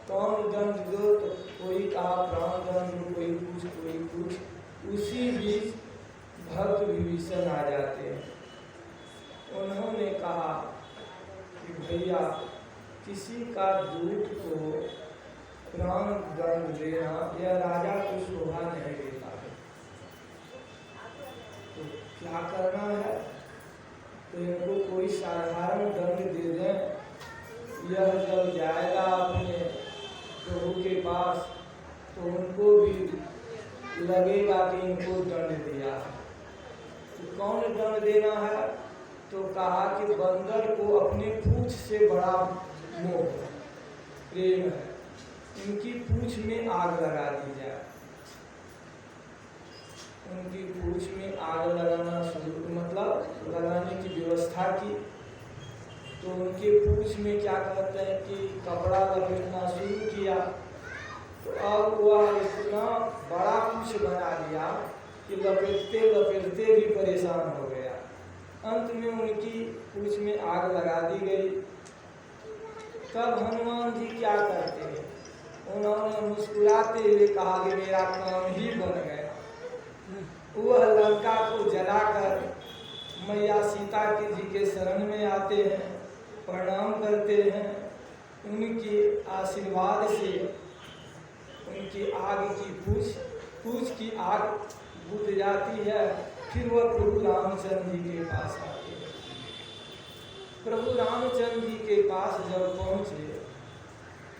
कौन दंड दो, तो कोई कहा प्राण दंड, कोई कुछ। उसी बीच भक्त विभीषण आ जाते हैं। उन्होंने कहा कि भैया किसी का दूत को प्राण दंड देना यह राजा को शोभा नहीं देता है, तो क्या करना है, तो इनको कोई साधारण दंड दे दें। यह जब जाएगा अपने प्रभु के पास तो उनको भी लगेगा कि इनको दंड दिया है। तो कौन दंड देना है, तो कहा कि बंदर को अपनी पूंछ से बड़ा मोह प्रेम है, इनकी पूंछ में आग लगा दी जाए। उनकी पूंछ में आग लगाना शुरू, मतलब लगाने की व्यवस्था की। तो उनके पूंछ में क्या कहते हैं कि कपड़ा लपेटना शुरू किया। तो अब वह इतना बड़ा कुछ बना दिया कि लपेटते लपेटते भी परेशान हो गया। अंत में उनकी पूंछ में आग लगा दी गई। तब हनुमान जी क्या करते हैं, उन्होंने मुस्कुराते हुए कहा कि मेरा काम ही बन गया। वह लंका को जलाकर मैया सीता के जी के शरण में आते हैं, प्रणाम करते हैं। उनके आशीर्वाद से उनकी आग की पूछ की आग बुझ जाती है। फिर वह प्रभु रामचंद्र जी के पास आते हैं। प्रभु रामचंद्र जी के पास जब पहुँचे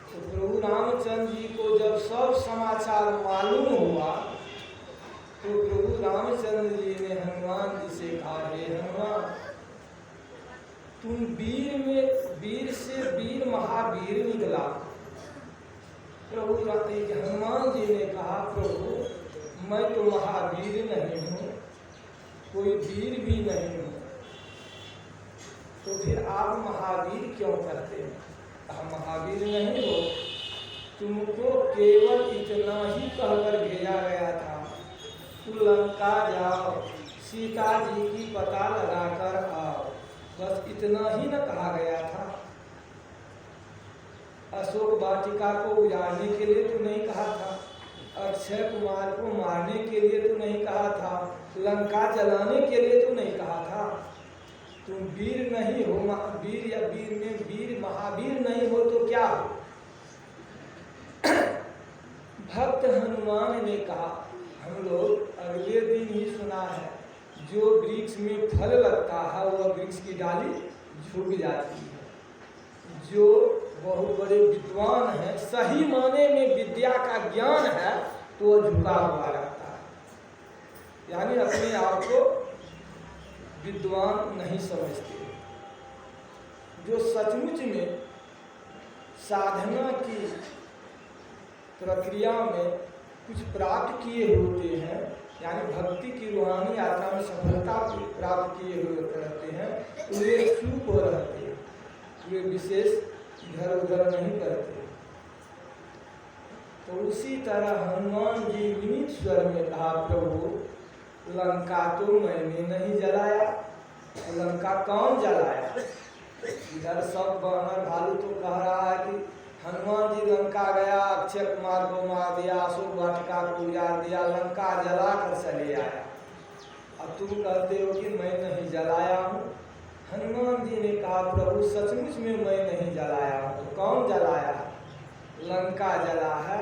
तो प्रभु रामचंद्र जी को जब सब समाचार मालूम हुआ तो प्रभु रामचंद्र जी ने हनुमान जी से कहा, हे हनुमान, तुम वीर से वीर महावीर निकला। प्रभु हनुमान जी ने कहा, प्रभु मैं तो महावीर नहीं हूँ, कोई वीर भी नहीं हूँ, तो फिर आप महावीर क्यों करते हैं? हम महावीर नहीं हो, तुमको केवल इतना ही कहकर भेजा गया था, तू लंका जाओ, सीता जी की पता लगाकर आओ, बस इतना ही न कहा गया था। अशोक वाटिका को उजाड़ने के लिए तो नहीं कहा था, अक्षय कुमार को मारने के लिए तो नहीं कहा था, लंका जलाने के लिए तो नहीं कहा था। तुम वीर नहीं हो, वीर या वीर में वीर महावीर नहीं हो तो क्या हो? भक्त हनुमान ने कहा, हम लोग अगले दिन ही सुना है, जो वृक्ष में फल लगता है वह वृक्ष की डाली झुक जाती है। जो बहुत बड़े विद्वान हैं, सही माने में विद्या का ज्ञान है, तो वह झुका हुआ रहता है, यानी अपने आप को विद्वान नहीं समझते। जो सचमुच में साधना की प्रक्रिया में कुछ प्राप्त किए होते हैं, यानी भक्ति की रूहानी यात्रा में सफलता प्राप्त किए हुए रहते हैं, वे चुप रहते हैं, वे विशेष इधर उधर नहीं करते। तो उसी तरह हनुमान जी विनीत स्वर में कहा, प्रभु लंका तो मैंने नहीं जलाया, लंका कौन जलाया? इधर सब बानर भालू तो कह रहा है कि हनुमान जी लंका गया, अक्षय कुमार को मार दिया, अशोक वाटिका को उजाड़ दिया, लंका जला कर चले आया। अब तुम कहते हो कि मैं नहीं जलाया हूँ। हनुमान जी ने कहा, प्रभु सचमुच में मैं नहीं जलाया हूँ, तो कौन जलाया है? लंका जला है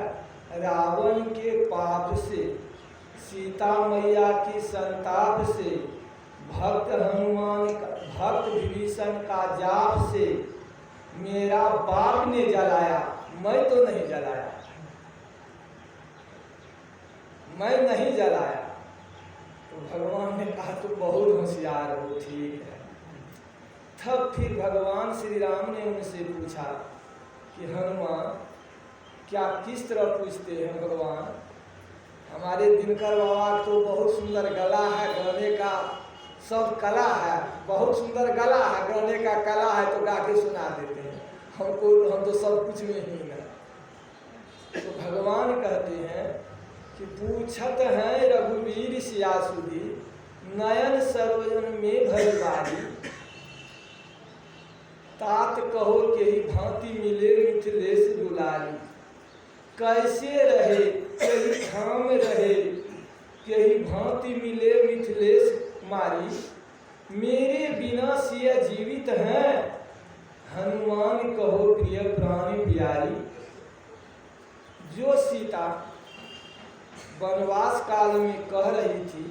रावण के पाप से, सीता मैया की संताप से, भक्त विभीषण का जाप से मेरा बाप ने जलाया, मैं तो नहीं जलाया, मैं नहीं जलाया। तो भगवान ने कहा, तो बहुत होशियार हो, ठीक है। तब फिर भगवान श्री राम ने उनसे पूछा कि हनुमान, क्या किस तरह पूछते हैं भगवान? हमारे दिनकर बाबा तो बहुत सुंदर गला है, गाने का सब कला है, बहुत सुंदर गला है, गाने का कला है, तो गा के सुना देते हैं हमको, हम तो सब कुछ में ही है। तो भगवान कहते हैं कि पूछत हैं रघुवीर सियासुदी, नयन सरोजन में भरवारी, तात कहो के ही भांति मिले मिथिलेश दुलारी। कैसे रहे कही धाम रहे, कही भांति मिले मिथिलेश मारी, मेरे बिना सिया जीवित हैं, हनुमान कहो प्रिय प्राण प्यारी। जो सीता वनवास काल में कह रही थी,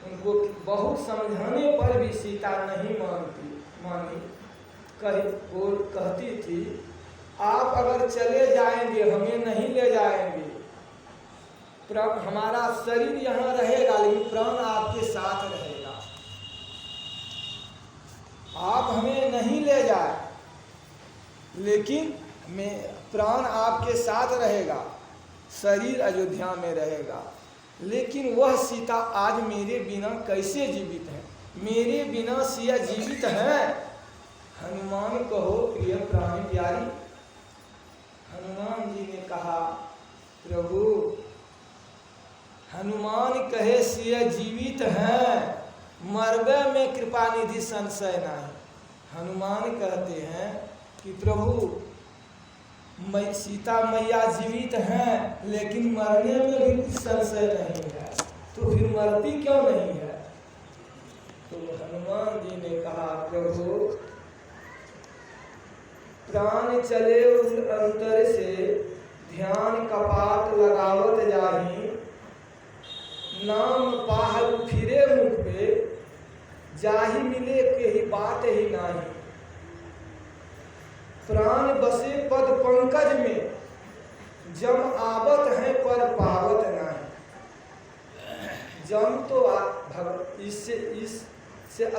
उनको बहुत समझाने पर भी सीता नहीं मानी। कहती थी, आप अगर चले जाएंगे हमें नहीं ले जाएंगे, हमारा शरीर यहाँ रहेगा लेकिन प्राण आपके साथ रहेगा। आप हमें नहीं ले जाए लेकिन प्राण आपके साथ रहेगा, शरीर अयोध्या में रहेगा। लेकिन वह सीता आज मेरे बिना कैसे जीवित है, मेरे बिना सिया जीवित है, हनुमान कहो प्रिय प्राण प्यारी। हनुमान जी ने कहा, प्रभु हनुमान कहे सिया जीवित हैं, मरबे में कृपा निधि संशय नहीं। हनुमान कहते हैं कि प्रभु सीता मैया जीवित हैं लेकिन मरने में भी कुछ संशय नहीं है, तो फिर मरती क्यों नहीं है? तो हनुमान जी ने कहा, प्रभु प्राण चले उस अंतर से, ध्यान कपाट लगावत जाही, नाम पाहु फिरे मुख पे, जाही मिले के ही बात ही नाही। प्राण बसे पद पंकज में, जम आवत है पर पावत नहीं। जम तो इससे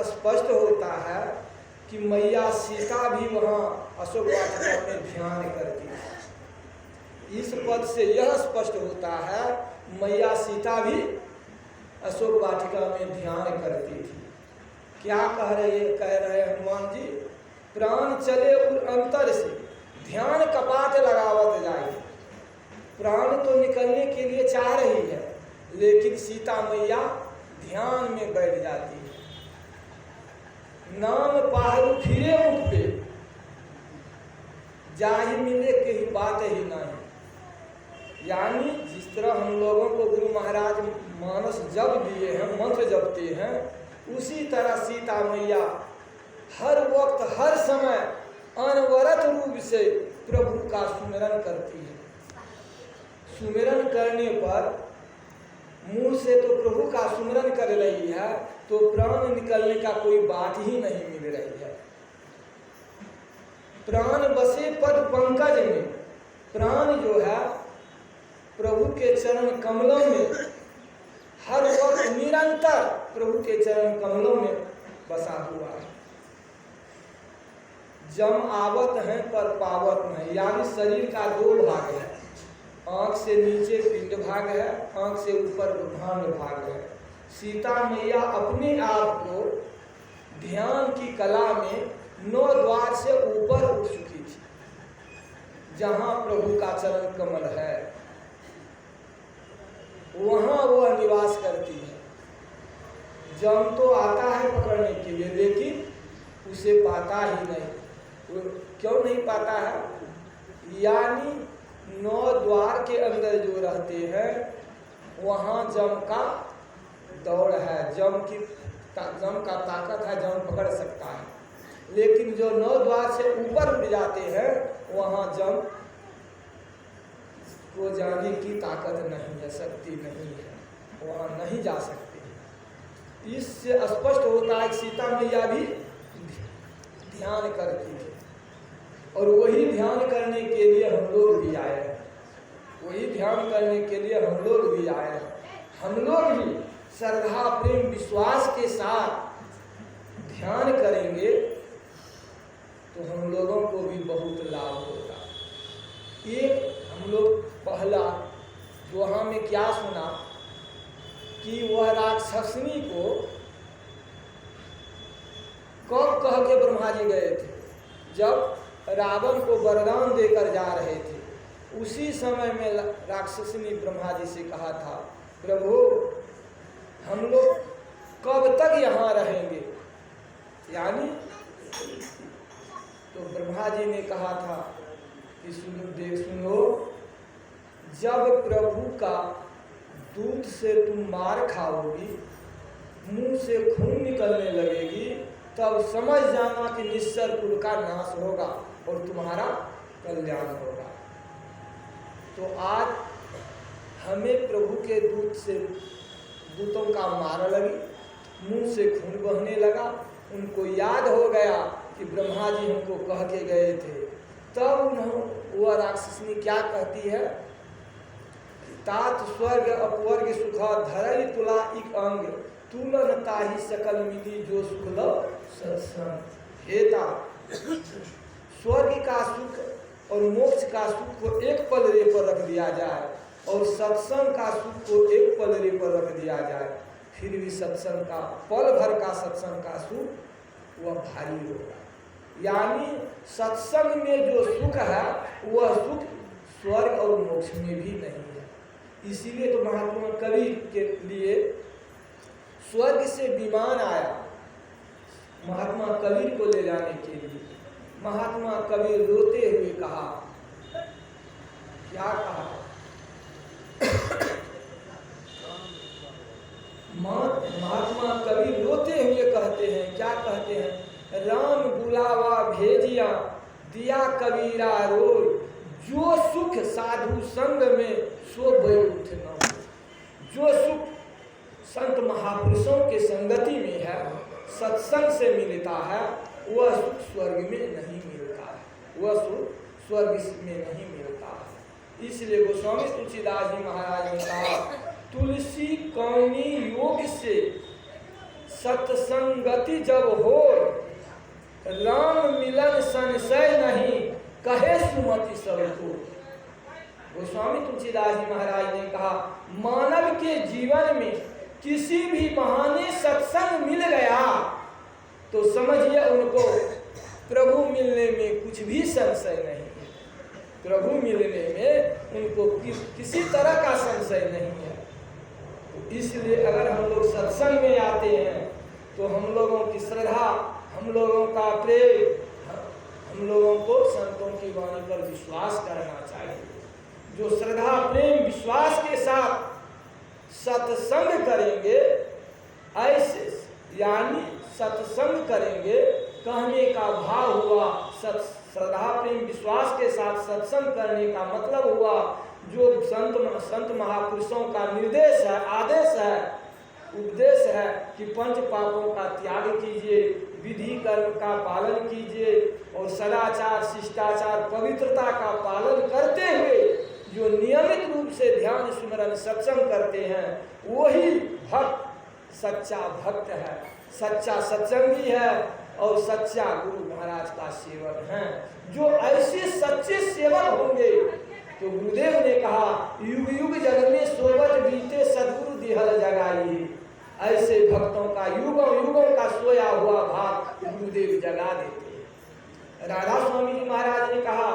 स्पष्ट होता है कि मैया सीता भी वहाँ अशोक वाटिका में ध्यान करती है। इस पद से यह स्पष्ट होता है मैया सीता भी अशोक वाटिका में ध्यान करती थी। क्या कह रहे हनुमान जी? प्राण चले उर अंतर से, ध्यान कपाट लगावत जाए। प्राण तो निकलने के लिए चाह रही है लेकिन सीता मैया ध्यान में बैठ जाती है। नाम पाहु फिरे मुख पे, जाहि मिले के ही बात ही नहीं। यानी जिस तरह हम लोगों को गुरु महाराज मानस जप दिए हैं, मंत्र जपते हैं, उसी तरह सीता मैया हर वक्त हर समय अनवरत रूप से प्रभु का सुमिरन करती है। सुमिरन करने पर मुंह से तो प्रभु का सुमिरन कर रही है, तो प्राण निकलने का कोई बात ही नहीं मिल रही है। प्राण बसे पद पंकज में, प्राण जो है प्रभु के चरण कमलों में हर वक्त निरंतर प्रभु के चरण कमलों में बसा हुआ है। जम आवत है पर पावत नहीं, यानी शरीर का दो भाग है, आंख से नीचे पिंड भाग है, आंख से ऊपर ब्रह्मांड भाग है। सीता मैया अपने आप को ध्यान की कला में 9 द्वार से ऊपर उठ चुकी थी, जहां प्रभु का चरण कमल है वहां वह निवास करती है। जम तो आता है पकड़ने के लिए लेकिन उसे पाता ही नहीं। वो क्यों नहीं पाता है? यानी 9 द्वार के अंदर जो रहते हैं वहाँ जम का दौड़ है, जम का ताकत है, जम पकड़ सकता है। लेकिन जो 9 द्वार से ऊपर उठ जाते हैं वहाँ जम को जाने की ताकत नहीं है, शक्ति नहीं है, वहाँ नहीं जा सकते। इससे स्पष्ट होता है कि सीता मैया भी ध्यान करती है और वही ध्यान करने के लिए हम लोग भी आए हैं, वही ध्यान करने के लिए हम लोग भी आए हैं। हम लोग भी श्रद्धा प्रेम विश्वास के साथ ध्यान करेंगे तो हम लोगों को भी बहुत लाभ होगा। एक हम लोग पहला दोहा में क्या सुना कि वह राक्षसनी को कब कह के ब्रह्मा जी गए थे? जब रावण को वरदान देकर जा रहे थे, उसी समय में राक्षसनी ब्रह्मा जी से कहा था, प्रभु हम लोग कब तक यहाँ रहेंगे? यानी तो ब्रह्मा जी ने कहा था कि सुनो जब प्रभु का दूध से तुम मार खाओगी, मुंह से खून निकलने लगेगी, तब समझ जाना कि निश्चर कुल का नाश होगा और तुम्हारा कल्याण होगा। तो आज हमें प्रभु के दूध से दूतों का मार लगी, मुंह से खून बहने लगा। उनको याद हो गया कि ब्रह्मा जी हमको कह के गए थे। तब वह राक्षसनी क्या कहती है, तात स्वर्ग अपवर्ग सुखा धरई तुला इक अंग तुलन ताही सकल मिली जो सुख लो सत्संग। हेता स्वर्ग का सुख और मोक्ष का सुख को एक पलड़े पर रख दिया जाए और सत्संग का सुख को एक पलड़े पर रख दिया जाए, फिर भी सत्संग का पल भर का सत्संग का सुख वह भारी होगा। यानी सत्संग में जो सुख है वह सुख स्वर्ग और मोक्ष में भी नहीं है। इसीलिए तो महात्मा कबीर के लिए स्वर्ग से विमान आया महात्मा कबीर को ले जाने के लिए। महात्मा कबीर रोते हुए कहा, क्या कहा, महात्मा कबीर रोते हुए कहते हैं, क्या कहते हैं, राम बुलावा भेजिया दिया कबीरा रोय, जो सुख साधु संग में सो बैठ न हो। जो सुख संत महापुरुषों के संगति में है, सत्संग से मिलता है, वह सुख स्वर्ग में नहीं मिलता है, वह सुख स्वर्ग में नहीं मिलता है। इसलिए गोस्वामी तुलसीदास जी महाराज ने कहा, तुलसी कौनी योग से सत्संगति जब हो, राम मिलन संशय नहीं कहे सुमति सबको। गोस्वामी तुलसीदास जी महाराज ने कहा, मानव के जीवन में किसी भी बहाने सत्संग मिल गया तो समझिए उनको प्रभु मिलने में कुछ भी संशय नहीं है। प्रभु मिलने में उनको किसी तरह का संशय नहीं है। तो इसलिए अगर हम लोग सत्संग में आते हैं तो हम लोगों की श्रद्धा, हम लोगों का प्रेम, हम लोगों को संतों की वाणी पर विश्वास करना चाहिए। जो श्रद्धा प्रेम विश्वास के साथ सत्संग करेंगे, ऐसे यानी सत्संग करेंगे, कहने का भाव हुआ श्रद्धा प्रेम विश्वास के साथ सत्संग करने का मतलब हुआ जो संत महापुरुषों का निर्देश है, आदेश है, उपदेश है कि पंच पापों का त्याग कीजिए, विधि कर्म का पालन कीजिए और सदाचार शिष्टाचार पवित्रता का पालन करते हुए जो नियमित रूप से ध्यान स्मरण सत्संग करते हैं, वही भक्त सच्चा भक्त है, सच्चा सत्संगी है और सच्चा गुरु महाराज का सेवक है। जो ऐसे सच्चे सेवक होंगे तो गुरुदेव ने कहा, युग युग जग में सोवत बीते सदगुरु दिहल जगाई। ऐसे भक्तों का युगों युगों का सोया हुआ भाग गुरुदेव जगा देते हैं। राधा स्वामी जी महाराज ने कहा,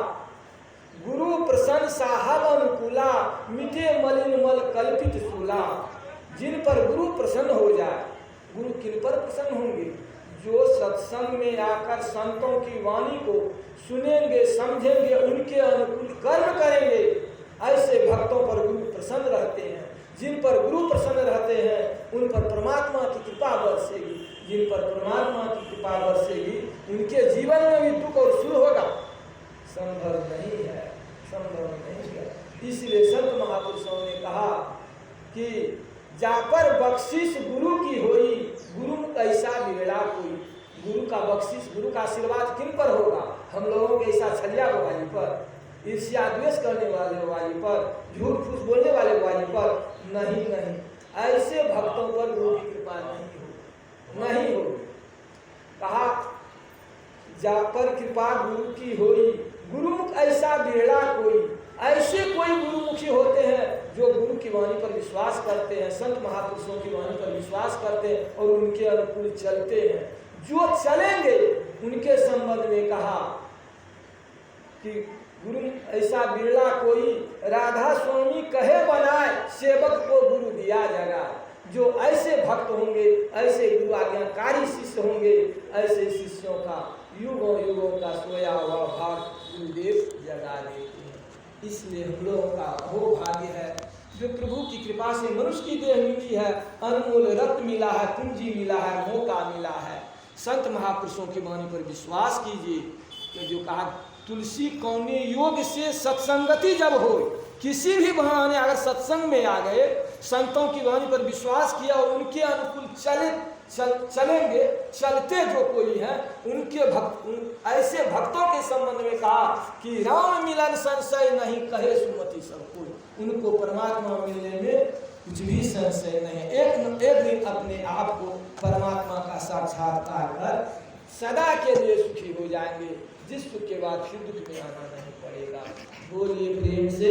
गुरु प्रसन्न साहब अनुकूला मिटे मलिन मल कल्पित सूला। जिन पर गुरु प्रसन्न हो जाए, गुरु किन पर प्रसन्न होंगे? जो सत्संग में आकर संतों की वाणी को सुनेंगे, समझेंगे, उनके अनुकूल कर्म करेंगे, ऐसे भक्तों पर गुरु प्रसन्न रहते हैं। जिन पर गुरु प्रसन्न रहते हैं उन पर परमात्मा की कृपा बरसेगी। जिन पर परमात्मा की कृपा बरसेगी उनके जीवन में भी दुख और सुख होगा। संभव नहीं है, संभव नहीं है। इसलिए संत महापुरुषों ने कहा कि जापर बख्शिश गुरु की होई, गुरु ऐसा बिगड़ा कोई। गुरु का बख्शिश, गुरु का आशीर्वाद किन पर होगा? हम लोगों के ऐसा छलिया वाली पर, ईर्ष्या द्वेष करने वाले वाली पर, झूठ फूस बोलने वाले वाली पर नहीं, नहीं। ऐसे भक्तों पर गुरु की कृपा नहीं होगी। कहा जापर कृपा गुरु की होई, गुरुमुख ऐसा बिगड़ा कोई। ऐसे कोई गुरुमुखी होते हैं जो गुरु की वाणी पर विश्वास करते हैं, संत महापुरुषों की वाणी पर विश्वास करते हैं और उनके अनुकूल चलते हैं। जो चलेंगे उनके संबंध में कहा कि गुरु ऐसा बिरला कोई, राधा स्वामी कहे बनाए, सेवक को गुरु दिया जगा। जो ऐसे भक्त होंगे, ऐसे गुरु आज्ञाकारी शिष्य होंगे, ऐसे शिष्यों का युगों युगों का सोया हुआ भाग गुरुदेव जगा देते हैं। इसलिए हम लोगों का वो भाग्य है जो प्रभु की कृपा से मनुष्य की देह मिली है, अनमोल रत्न मिला है, पूंजी मिला है, मौका मिला है। संत महापुरुषों की वाणी पर विश्वास कीजिए कि जो कहा तुलसी कौने योग से सत्संगति जब हो, किसी भी बहाने अगर सत्संग में आ गए, संतों की वाणी पर विश्वास किया और उनके अनुकूल चलेंगे, चलते जो कोई हैं उनके भक्त, ऐसे भक्तों के संबंध में कहा कि राम मिलन संशय नहीं कहे सुमति सब कोई, उनको परमात्मा मिलने में कुछ भी संशय नहीं। एक दिन अपने आप को परमात्मा का साक्षात्कार कर सदा के लिए सुखी हो जाएंगे, जिस सुख के बाद फिर दुख में आना नहीं पड़ेगा। बोलिए प्रेम से।